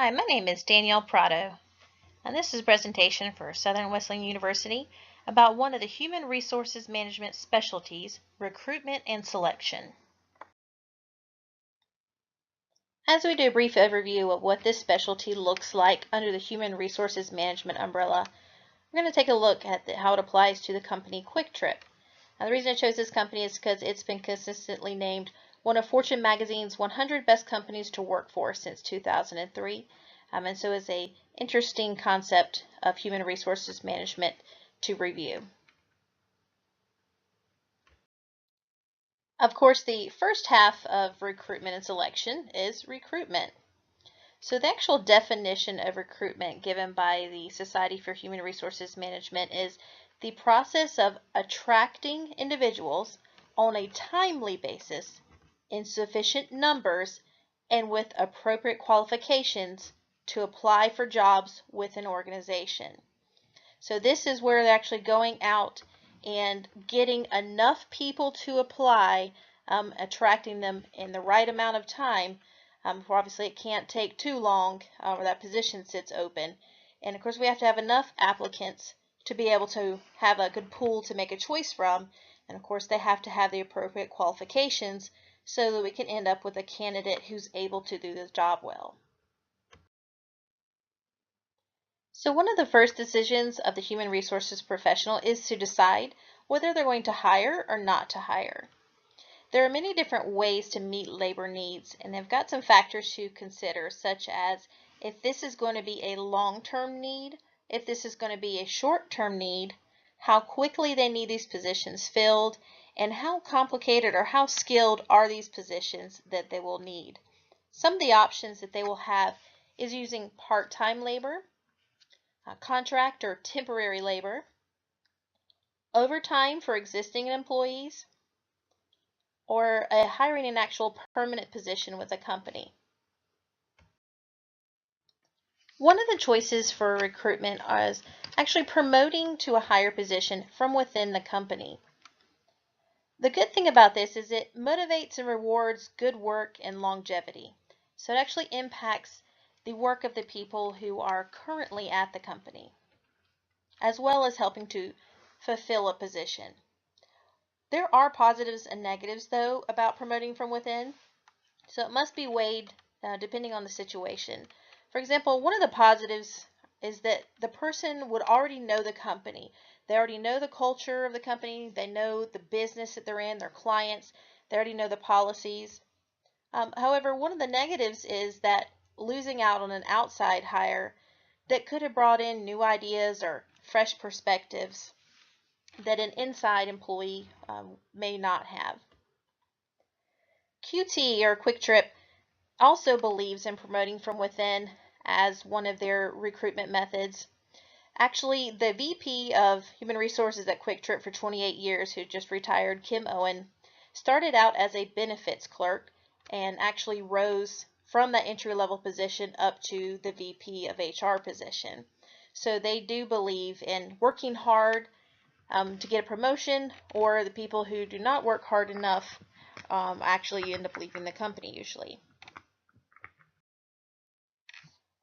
Hi, my name is Danielle Prado, and this is a presentation for Southern Wesleyan University about one of the human resources management specialties, recruitment and selection. As we do a brief overview of what this specialty looks like under the human resources management umbrella, we're going to take a look at how it applies to the company Quick Trip. Now, the reason I chose this company is because it's been consistently named one of Fortune magazine's 100 best companies to work for since 2003. And so it's an interesting concept of human resources management to review. Of course, the first half of recruitment and selection is recruitment. So the actual definition of recruitment given by the Society for Human Resources Management is the process of attracting individuals on a timely basis in sufficient numbers and with appropriate qualifications to apply for jobs with an organization. So this is where they're actually going out and getting enough people to apply, attracting them in the right amount of time. Obviously, it can't take too long or that position sits open. And of course, we have to have enough applicants to be able to have a good pool to make a choice from. And of course, they have to have the appropriate qualifications so that we can end up with a candidate who's able to do the job well. So one of the first decisions of the human resources professional is to decide whether they're going to hire or not to hire. There are many different ways to meet labor needs, and they've got some factors to consider, such as if this is going to be a long-term need, if this is going to be a short-term need, how quickly they need these positions filled, and how complicated or how skilled are these positions that they will need. Some of the options that they will have is using part-time labor, contract or temporary labor, overtime for existing employees, or hiring an actual permanent position with a company. One of the choices for recruitment is actually promoting to a higher position from within the company. The good thing about this is it motivates and rewards good work and longevity. So it actually impacts the work of the people who are currently at the company, as well as helping to fulfill a position. There are positives and negatives, though, about promoting from within, so it must be weighed depending on the situation. For example, one of the positives is that the person would already know the company. They already know the culture of the company. They know the business that they're in, their clients. They already know the policies. However, one of the negatives is that losing out on an outside hire that could have brought in new ideas or fresh perspectives that an inside employee may not have. QT, or Quick Trip, also believes in promoting from within as one of their recruitment methods. Actually, the VP of Human Resources at Quick Trip for 28 years, who just retired, Kim Owen, started out as a benefits clerk and actually rose from that entry-level position up to the VP of HR position. So they do believe in working hard to get a promotion, or the people who do not work hard enough actually end up leaving the company usually.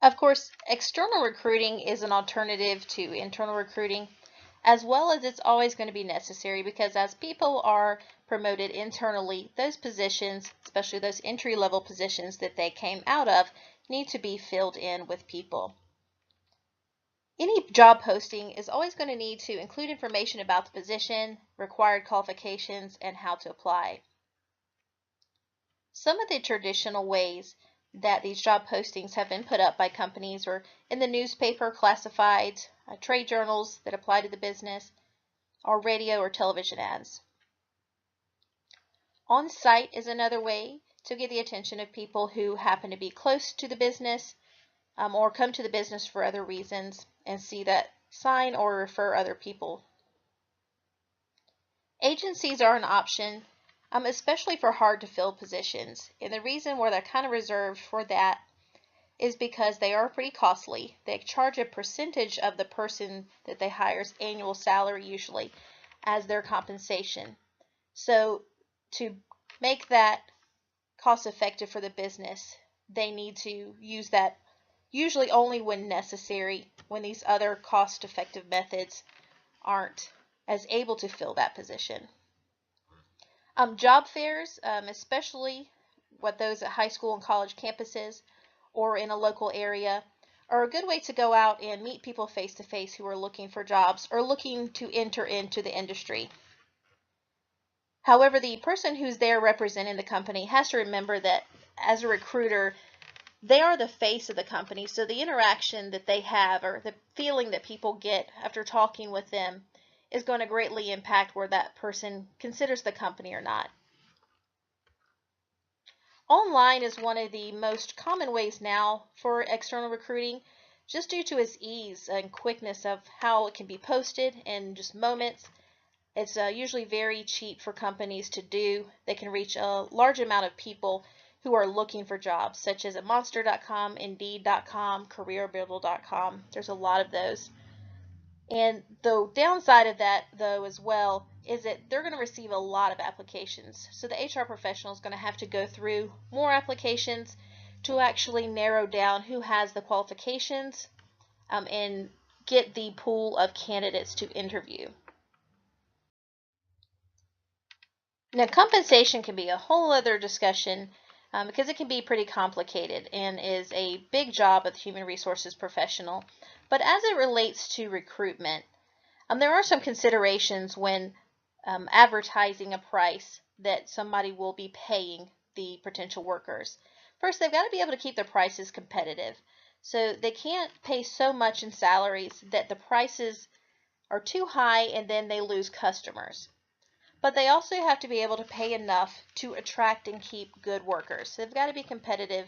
Of course, external recruiting is an alternative to internal recruiting, as well as it's always going to be necessary because as people are promoted internally, those positions, especially those entry-level positions that they came out of, need to be filled in with people. Any job posting is always going to need to include information about the position, required qualifications, and how to apply. Some of the traditional ways that these job postings have been put up by companies are in the newspaper, classifieds, trade journals that apply to the business, or radio or television ads. On-site is another way to get the attention of people who happen to be close to the business or come to the business for other reasons and see that sign or refer other people. Agencies are an option, especially for hard to fill positions. And the reason why they're kind of reserved for that is because they are pretty costly. They charge a percentage of the person that they hire's annual salary usually as their compensation. So to make that cost effective for the business, they need to use that usually only when necessary, when these other cost-effective methods aren't as able to fill that position. Job fairs, especially what those at high school and college campuses or in a local area, are a good way to go out and meet people face to face who are looking for jobs or looking to enter into the industry. However, the person who's there representing the company has to remember that as a recruiter, they are the face of the company, so the interaction that they have or the feeling that people get after talking with them is going to greatly impact where that person considers the company or not. Online is one of the most common ways now for external recruiting, just due to its ease and quickness of how it can be posted in just moments. It's usually very cheap for companies to do. They can reach a large amount of people who are looking for jobs, such as at Monster.com, Indeed.com, CareerBuilder.com. There's a lot of those. And the downside of that, though, as well, is that they're going to receive a lot of applications. So the HR professional is going to have to go through more applications to actually narrow down who has the qualifications and get the pool of candidates to interview. Now, compensation can be a whole other discussion because it can be pretty complicated and is a big job of the human resources professional. But as it relates to recruitment, there are some considerations when advertising a price that somebody will be paying the potential workers. First, they've got to be able to keep their prices competitive. So they can't pay so much in salaries that the prices are too high and then they lose customers. But they also have to be able to pay enough to attract and keep good workers. So they've got to be competitive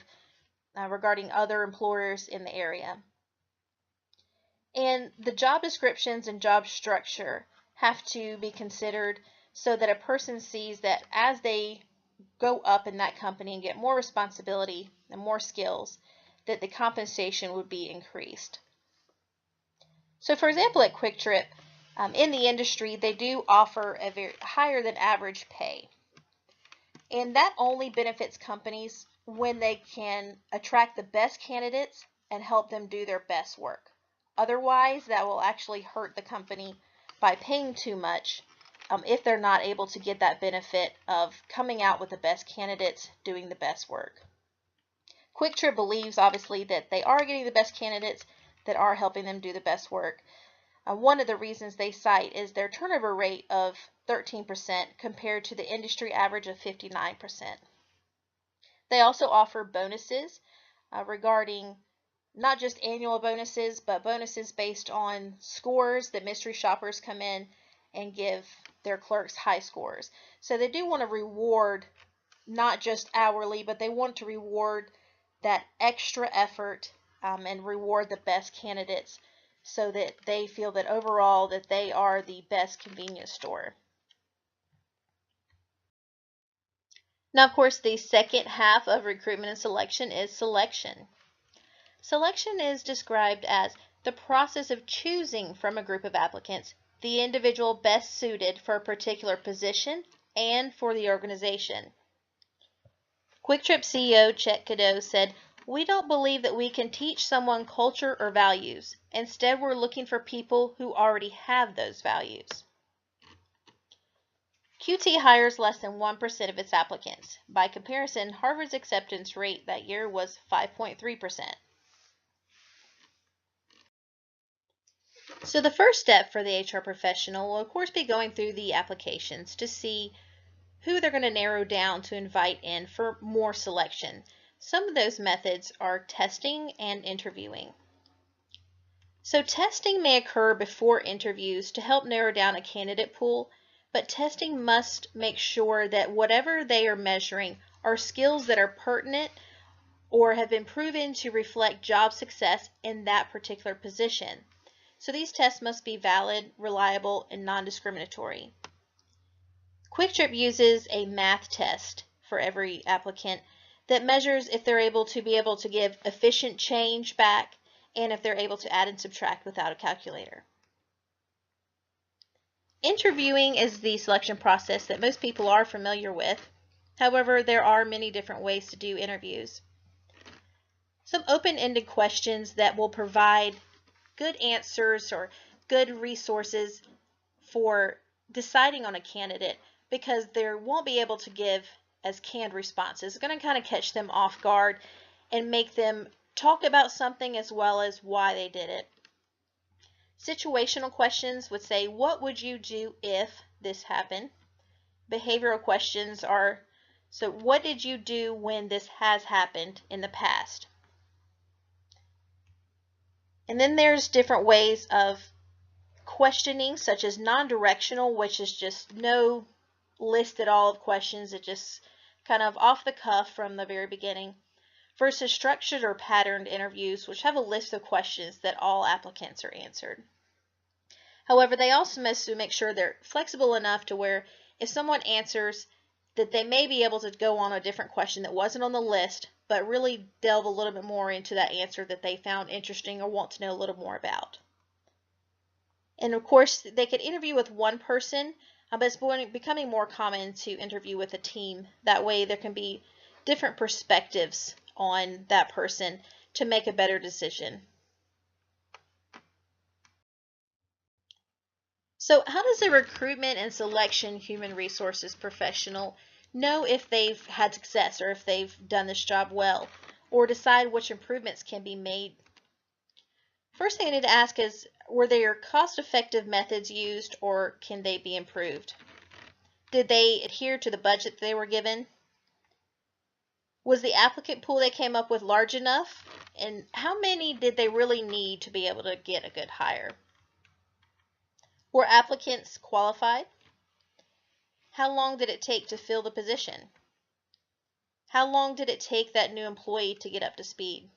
regarding other employers in the area. And the job descriptions and job structure have to be considered so that a person sees that as they go up in that company and get more responsibility and more skills, that the compensation would be increased. So for example, at Quick Trip, in the industry, they do offer a very higher than average pay. And that only benefits companies when they can attract the best candidates and help them do their best work. Otherwise, that will actually hurt the company by paying too much if they're not able to get that benefit of coming out with the best candidates doing the best work. Quick Trip believes, obviously, that they are getting the best candidates that are helping them do the best work. One of the reasons they cite is their turnover rate of 13% compared to the industry average of 59%. They also offer bonuses regarding not just annual bonuses, but bonuses based on scores that mystery shoppers come in and give their clerks high scores. So they do want to reward not just hourly, but they want to reward that extra effort and reward the best candidates so that they feel that overall that they are the best convenience store. Now, of course, the second half of recruitment and selection is selection. Selection is described as the process of choosing from a group of applicants the individual best suited for a particular position and for the organization. Quick Trip CEO Chet Cadeau said, "We don't believe that we can teach someone culture or values. Instead, we're looking for people who already have those values." QT hires less than 1% of its applicants. By comparison, Harvard's acceptance rate that year was 5.3%. So the first step for the HR professional will, of course, be going through the applications to see who they're going to narrow down to invite in for more selection. Some of those methods are testing and interviewing. So testing may occur before interviews to help narrow down a candidate pool, but testing must make sure that whatever they are measuring are skills that are pertinent or have been proven to reflect job success in that particular position. So these tests must be valid, reliable, and non-discriminatory. Quick Trip uses a math test for every applicant that measures if they're able to give efficient change back and if they're able to add and subtract without a calculator. Interviewing is the selection process that most people are familiar with. However, there are many different ways to do interviews. some open-ended questions that will provide good answers or good resources for deciding on a candidate, because they won't be able to give as canned responses. It's going to kind of catch them off guard and make them talk about something as well as why they did it. Situational questions would say, what would you do if this happened? Behavioral questions are, so what did you do when this has happened in the past? And then there's different ways of questioning, such as non-directional, which is just no list at all of questions. It just kind of off the cuff from the very beginning, versus structured or patterned interviews, which have a list of questions that all applicants are answered. However, they also must make sure they're flexible enough to where if someone answers, that they may be able to go on a different question that wasn't on the list, but really delve a little bit more into that answer that they found interesting or want to know a little more about. And of course, they could interview with one person, but it's becoming more common to interview with a team. That way there can be different perspectives on that person to make a better decision. So how does a recruitment and selection human resources professional know if they've had success or if they've done this job well, or decide which improvements can be made? First thing I need to ask is, were their cost-effective methods used, or can they be improved? Did they adhere to the budget they were given? Was the applicant pool they came up with large enough? And how many did they really need to be able to get a good hire? Were applicants qualified? How long did it take to fill the position? How long did it take that new employee to get up to speed?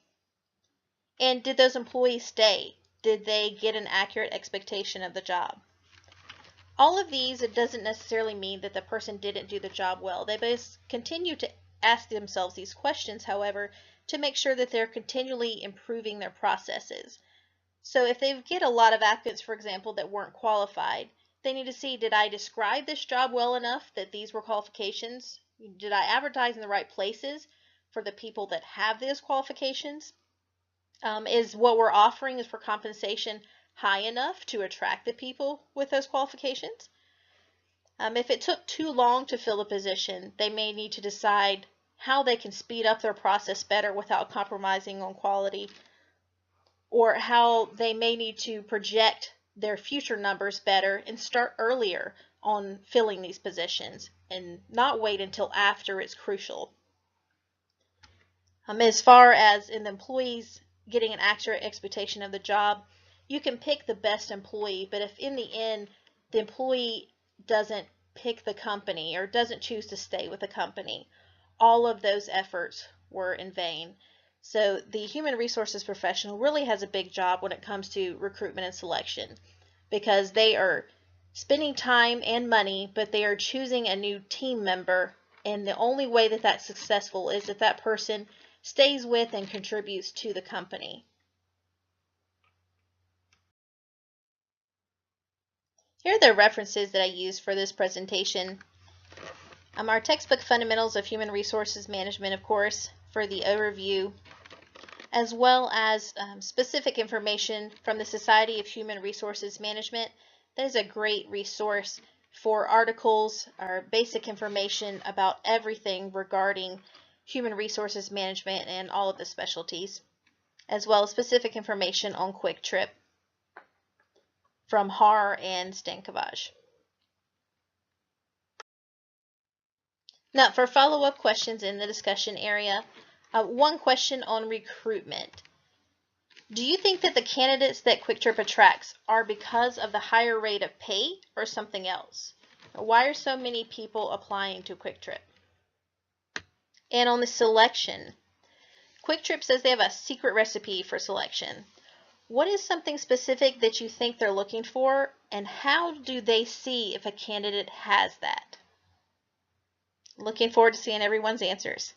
And did those employees stay? Did they get an accurate expectation of the job? All of these, it doesn't necessarily mean that the person didn't do the job well. They just continue to ask themselves these questions, however, to make sure that they're continually improving their processes. So if they get a lot of applicants, for example, that weren't qualified, they need to see, did I describe this job well enough that these were qualifications? Did I advertise in the right places for the people that have those qualifications? Is what we're offering is for compensation high enough to attract the people with those qualifications? If it took too long to fill the position, they may need to decide how they can speed up their process better without compromising on quality, or how they may need to project their future numbers better and start earlier on filling these positions and not wait until after it's crucial. As far as in the employees getting an accurate expectation of the job, you can pick the best employee, but if in the end the employee doesn't pick the company or doesn't choose to stay with the company, all of those efforts were in vain. So the human resources professional really has a big job when it comes to recruitment and selection, because they are spending time and money, but they are choosing a new team member, and the only way that that's successful is if that person stays with and contributes to the company. Here are the references that I used for this presentation. Our textbook Fundamentals of Human Resources Management, of course, for the overview, as well as specific information from the Society of Human Resources Management. That is a great resource for articles or basic information about everything regarding human resources management and all of the specialties, as well as specific information on Quick Trip from Har and Stankovic. Now, for follow-up questions in the discussion area, one question on recruitment. Do you think that the candidates that Quick Trip attracts are because of the higher rate of pay or something else? Why are so many people applying to Quick Trip? And on the selection, Quick Trip says they have a secret recipe for selection. What is something specific that you think they're looking for, and how do they see if a candidate has that? Looking forward to seeing everyone's answers.